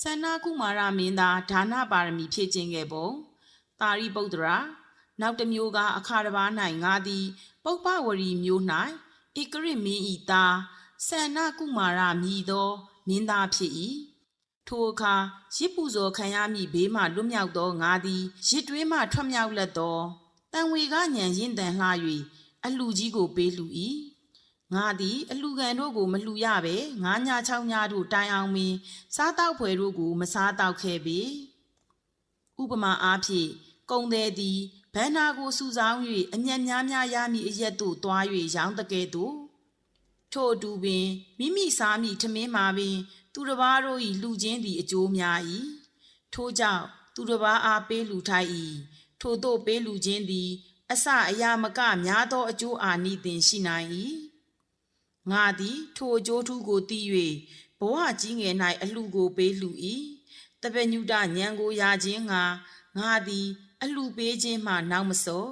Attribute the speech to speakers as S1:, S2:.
S1: ဆန္ဒကုမာရမင်းသားဒါနပါရမီဖြည့်ခြင်းခဲ့ပုံတာရိပုတ္တရာနောက်တစ်မျိုးကအခါတစ်ပါး၌ငါသည်ပုပ္ပဝရီမျိုး၌ဧကရစ်မင်းဤသားဆန္ဒကုမာရမည်သောမင်းသားဖြစ်၏ထိုအခါရစ်ပူဇော်ခံရမည့်ဘေးမှလွတ်မြောက်သောငါသည်ရစ်တွင်းမှထွက်မြောက်လက်သောတန်ဝေကညံရင့်တန်လှ၍အလှကြီးကိုပေးလှူ၏ငါသည်အလှခံတို့ကိုမလှူရပဲငါးည၆ညတို့တိုင်အောင်ပင်စားတောက်ဖွယ်တို့ကိုမစားတောက်ခဲ့ပေဥပမာအားဖြင့်ကုံသည်သည်ဘန္နာကိုစုဆောင်း၍အညံ့များများရမည့်အရက်သို့သွား၍ရောင်းတကဲ့သို့ထို့အတူပင်မိမိစားမည့်ထမင်းမှာပင်သူတစ်ပါးတို့၏လှူခြင်းသည်အကျိုးများ၏ထို့ကြောင့်သူတစ်ပါးအားပေးလှူထိုက်၏ထို့သို့ပေးလှူခြင်းသည်အစအရာမကများသောအကျိုးအာနိသင်ရှိနိုင်၏ငါသည်ထိုအကျိုးထူးကိုသိ၍ဘဝကြီးငယ်၌အလှကိုပေးလှူ၏တပည့်ညုတဉာဏ်ကိုရခြင်းငါသည်အလှပေးခြင်းမှနောက်မဆုတ်